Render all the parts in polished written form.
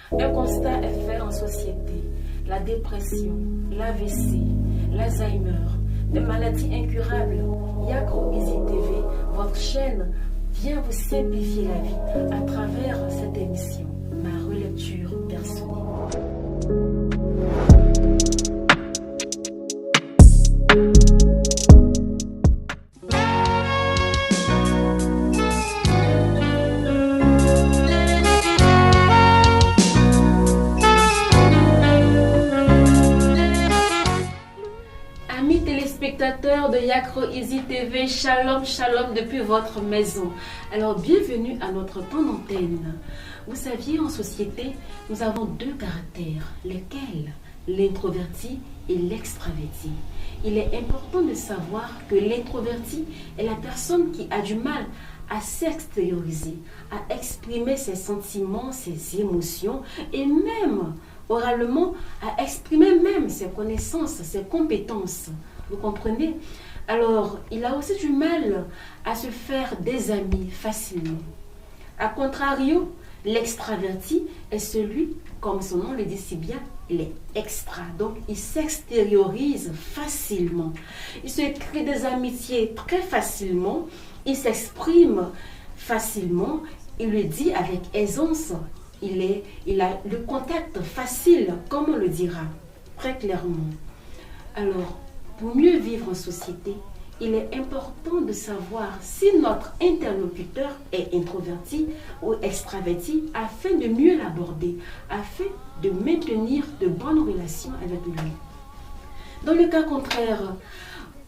Un constat est fait en société. La dépression, l'AVC, l'Alzheimer, des maladies incurables. Yakro Easy TV, votre chaîne, vient vous simplifier la vie à travers cette émission, ma relecture personnelle. Amis téléspectateurs de Yakro Easy TV, shalom, shalom depuis votre maison. Alors, bienvenue à notre temps d'antenne. Vous saviez, en société, nous avons deux caractères, lesquels? L'introverti et l'extraverti. Il est important de savoir que l'introverti est la personne qui a du mal à s'extérioriser, à exprimer ses sentiments, ses émotions et même oralement à exprimer même ses connaissances, ses compétences. Vous comprenez? Alors, il a aussi du mal à se faire des amis facilement. A contrario, l'extraverti est celui, comme son nom le dit si bien, il est extra. Donc, il s'extériorise facilement. Il se crée des amitiés très facilement. Il s'exprime facilement. Il le dit avec aisance. Il a le contact facile, comme on le dira, très clairement. Alors, pour mieux vivre en société, il est important de savoir si notre interlocuteur est introverti ou extraverti afin de mieux l'aborder, afin de maintenir de bonnes relations avec lui. Dans le cas contraire,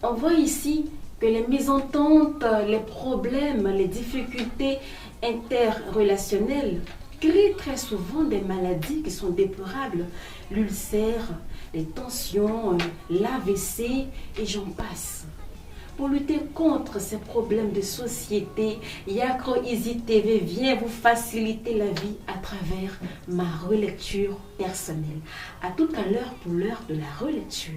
on voit ici que les mésententes, les problèmes, les difficultés interrelationnelles créent très souvent des maladies qui sont déplorables, l'ulcère, les tensions, l'AVC et j'en passe. Pour lutter contre ces problèmes de société, Yakro Easy TV vient vous faciliter la vie à travers ma relecture personnelle. À tout à l'heure pour l'heure de la relecture.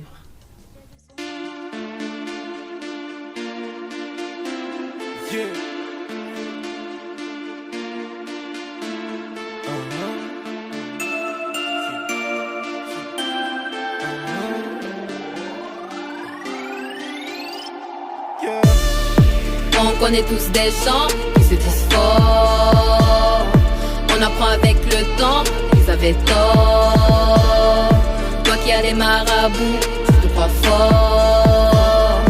Yeah. On connaît tous des gens qui se disent forts. On apprend avec le temps qu'ils avaient tort. Toi qui as des marabouts, tu te crois fort.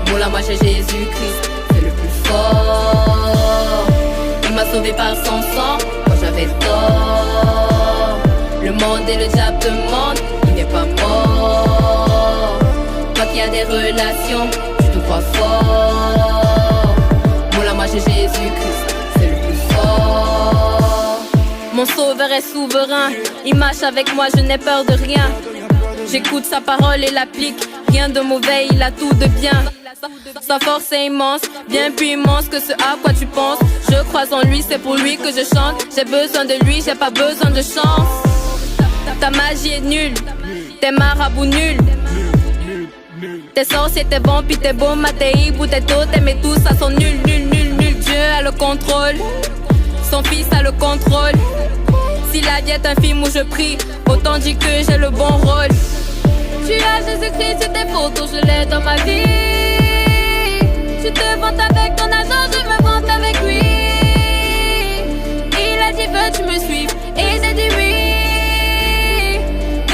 Moula, moi j'ai Jésus-Christ, c'est le plus fort. Il m'a sauvé par son sang, moi j'avais tort. Le monde et le diable te mentent, il n'est pas mort. Toi qui as des relations, tu te crois fort. Moi j'ai Jésus-Christ, c'est le plus fort. Mon sauveur est souverain, il marche avec moi, je n'ai peur de rien. J'écoute sa parole et l'applique, rien de mauvais, il a tout de bien. Sa force est immense, bien plus immense que ce à quoi tu penses. Je crois en lui, c'est pour lui que je chante. J'ai besoin de lui, j'ai pas besoin de chance. Ta magie est nulle, tes marabouts nuls. Tes sorciers, tes vampires, tes beaux matéibou, tes totems et tout ça sont nuls, nuls, nuls, nuls. Dieu a le contrôle, son fils a le contrôle. Si la vie est un film où je prie, autant dire que j'ai le bon rôle. Tu as Jésus-Christ sur tes photos, je l'ai dans ma vie. Tu te vantes avec ton argent, je me vante avec lui. Il a dit veux-tu me suivre, et j'ai dit oui.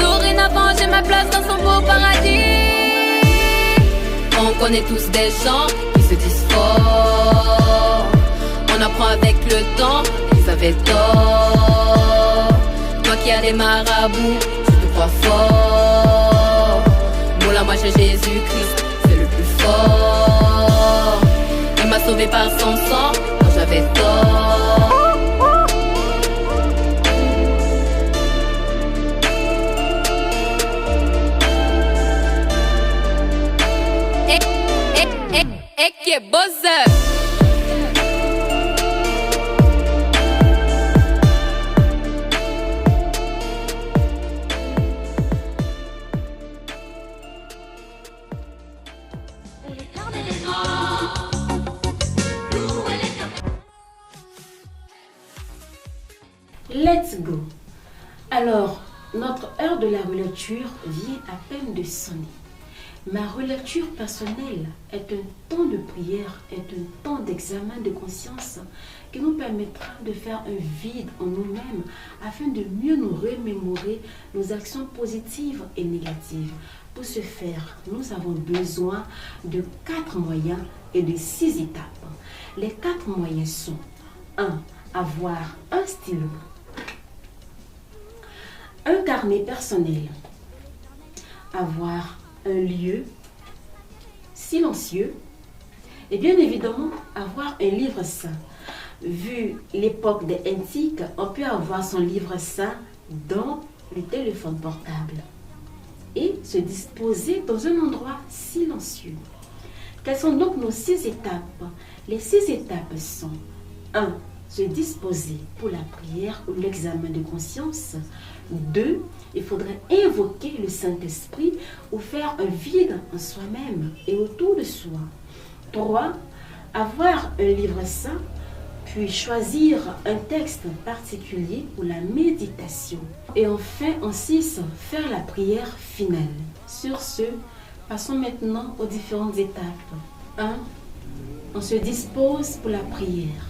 Dorénavant j'ai ma place dans son beau paradis. On connaît tous des gens qui se disent forts. On apprend avec le temps qu'ils avaient tort. Toi qui as des marabouts, tu te crois fort. Moula, moi j'ai Jésus-Christ, c'est le plus fort. Il m'a sauvé par son sang quand j'avais tort. Qui est buzzer. Let's go. Alors, notre heure de la relecture vient à peine de sonner. Ma relecture personnelle est un temps de prière, est un temps d'examen de conscience qui nous permettra de faire un vide en nous-mêmes afin de mieux nous remémorer nos actions positives et négatives. Pour ce faire, nous avons besoin de 4 moyens et de 6 étapes. Les 4 moyens sont 1. Avoir un stylo, un carnet personnel, avoir un lieu silencieux et bien évidemment avoir un livre saint. Vu l'époque des antiques, on peut avoir son livre saint dans le téléphone portable et se disposer dans un endroit silencieux. Quelles sont donc nos 6 étapes? Les 6 étapes sont 1. Se disposer pour la prière ou l'examen de conscience. 2. Il faudrait invoquer le Saint-Esprit ou faire un vide en soi-même et autour de soi. 3. Avoir un livre saint, puis choisir un texte particulier pour la méditation. Et enfin, en 6, faire la prière finale. Sur ce, passons maintenant aux différentes étapes. 1. On se dispose pour la prière.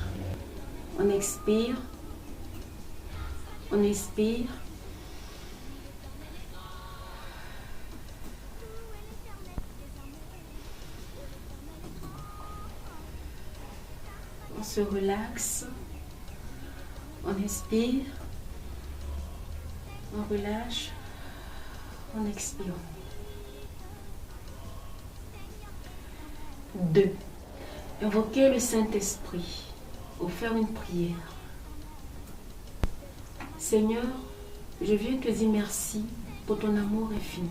On expire. On expire. On se relaxe. On expire. On relâche. On expire. 2. Invoquer le Saint-Esprit ou faire une prière. Seigneur, je viens te dire merci pour ton amour infini.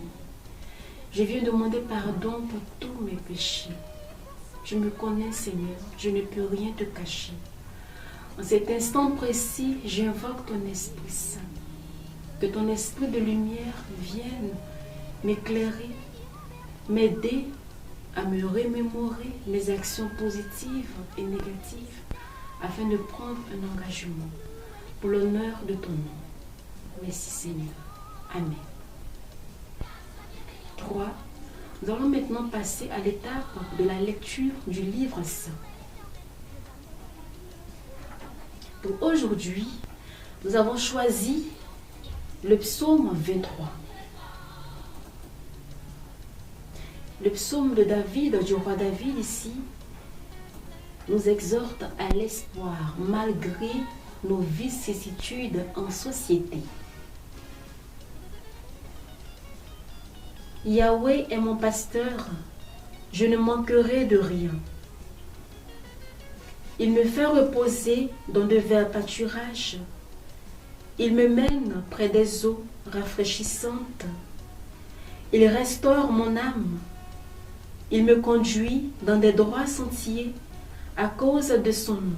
Je viens demander pardon pour tous mes péchés. Je me connais, Seigneur, je ne peux rien te cacher. En cet instant précis, j'invoque ton Esprit Saint. Que ton Esprit de lumière vienne m'éclairer, m'aider à me remémorer mes actions positives et négatives afin de prendre un engagement pour l'honneur de ton nom. Merci Seigneur. Amen. 3. Nous allons maintenant passer à l'étape de la lecture du livre saint. Pour aujourd'hui, nous avons choisi le psaume 23. Le psaume de David, du roi David ici, nous exhorte à l'espoir malgré nos vicissitudes en société. Yahweh est mon pasteur, je ne manquerai de rien. Il me fait reposer dans de verts pâturages. Il me mène près des eaux rafraîchissantes. Il restaure mon âme. Il me conduit dans des droits sentiers à cause de son nom.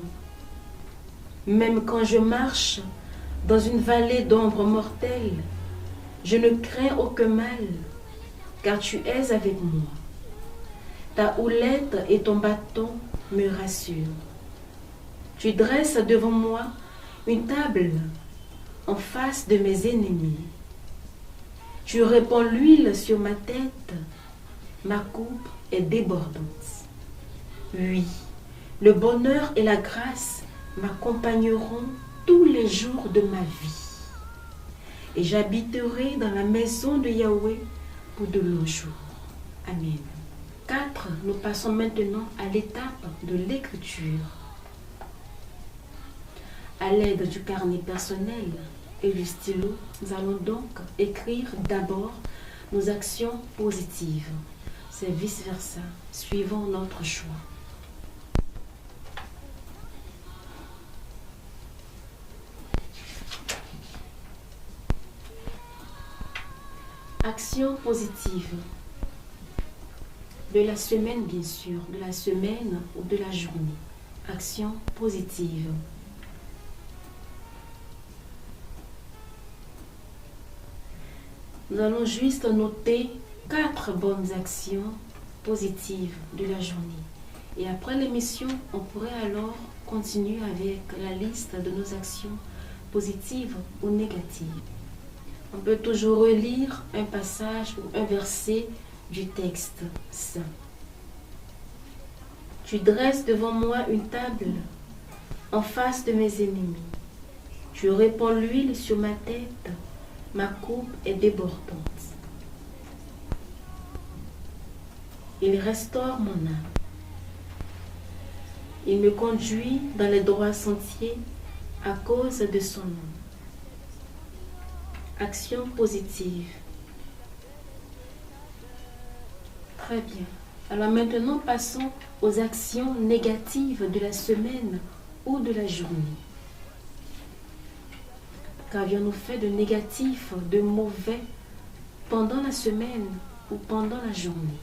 Même quand je marche dans une vallée d'ombre mortelle, je ne crains aucun mal, car tu es avec moi. Ta houlette et ton bâton me rassurent. Tu dresses devant moi une table en face de mes ennemis. Tu répands l'huile sur ma tête, ma coupe est débordante. Oui, le bonheur et la grâce m'accompagneront tous les jours de ma vie. Et j'habiterai dans la maison de Yahweh pour de longs jours. Amen. 4. Nous passons maintenant à l'étape de l'écriture. À l'aide du carnet personnel et du stylo, nous allons donc écrire d'abord nos actions positives. C'est vice-versa, suivant notre choix. Action positive. De la semaine, bien sûr, de la semaine ou de la journée. Action positive. Nous allons juste noter 4 bonnes actions positives de la journée. Et après l'émission, on pourrait alors continuer avec la liste de nos actions positives ou négatives. On peut toujours relire un passage ou un verset du texte saint. Tu dresses devant moi une table en face de mes ennemis. Tu répands l'huile sur ma tête, ma coupe est débordante. Il restaure mon âme. Il me conduit dans les droits sentiers à cause de son nom. Action positive. Très bien. Alors maintenant, passons aux actions négatives de la semaine ou de la journée. Qu'avions-nous fait de négatif, de mauvais pendant la semaine ou pendant la journée?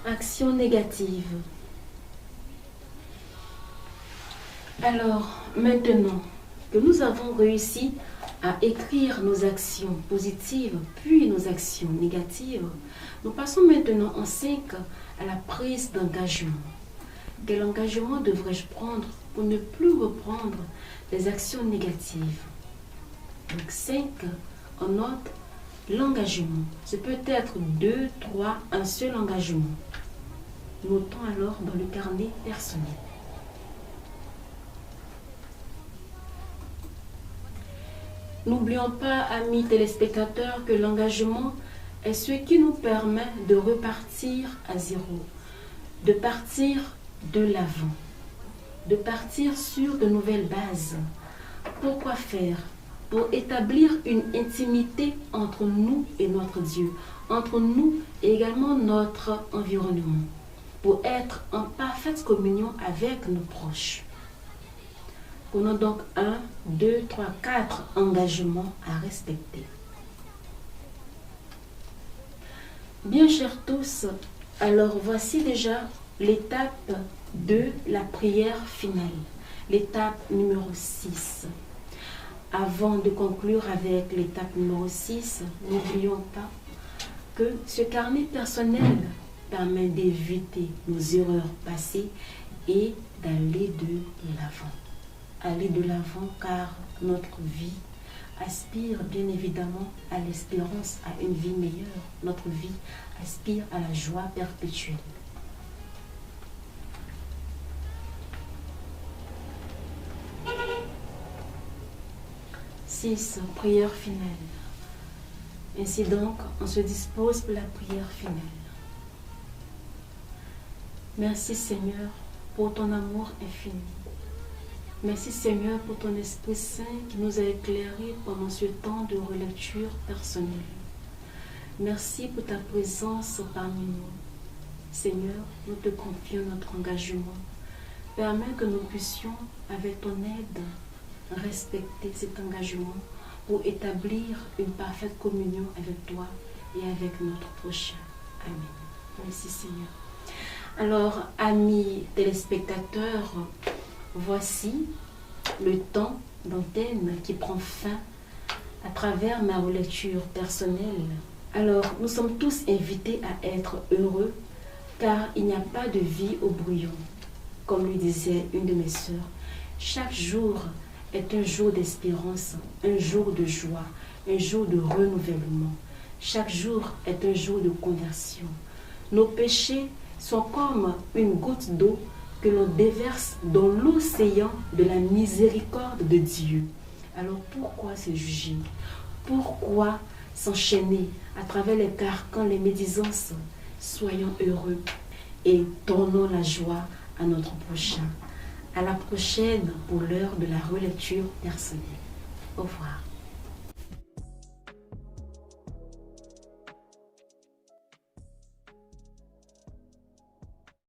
Action négative. Alors, maintenant que nous avons réussi à écrire nos actions positives, puis nos actions négatives, nous passons maintenant en 5 à la prise d'engagement. Quel engagement devrais-je prendre pour ne plus reprendre les actions négatives? Donc 5, on note l'engagement. Ce peut être 2, 3, un seul engagement. Notons alors dans le carnet personnel. N'oublions pas, amis téléspectateurs, que l'engagement est ce qui nous permet de repartir à zéro, de partir de l'avant, de partir sur de nouvelles bases. Pourquoi faire? Pour établir une intimité entre nous et notre Dieu, entre nous et également notre environnement, pour être en parfaite communion avec nos proches. Prenons donc 1, 2, 3, 4 engagements à respecter. Bien chers tous, alors voici déjà l'étape de la prière finale, l'étape numéro 6. Avant de conclure avec l'étape numéro 6, n'oublions pas que ce carnet personnel permet d'éviter nos erreurs passées et d'aller de l'avant. Aller de l'avant car notre vie aspire bien évidemment à l'espérance, à une vie meilleure. Notre vie aspire à la joie perpétuelle. Prière finale. Ainsi donc, on se dispose pour la prière finale. Merci Seigneur pour ton amour infini. Merci Seigneur pour ton Esprit Saint qui nous a éclairés pendant ce temps de relecture personnelle. Merci pour ta présence parmi nous. Seigneur, nous te confions notre engagement. Permets que nous puissions, avec ton aide, respecter cet engagement pour établir une parfaite communion avec toi et avec notre prochain. Amen. Merci Seigneur. Alors, amis téléspectateurs, voici le temps d'antenne qui prend fin à travers ma relecture personnelle. Alors, nous sommes tous invités à être heureux car il n'y a pas de vie au brouillon. Comme lui disait une de mes sœurs, chaque jour est un jour d'espérance, un jour de joie, un jour de renouvellement. Chaque jour est un jour de conversion. Nos péchés sont comme une goutte d'eau que l'on déverse dans l'océan de la miséricorde de Dieu. Alors pourquoi se juger? Pourquoi s'enchaîner à travers les carcans, les médisances? Soyons heureux et donnons la joie à notre prochain. À la prochaine pour l'heure de la relecture personnelle. Au revoir.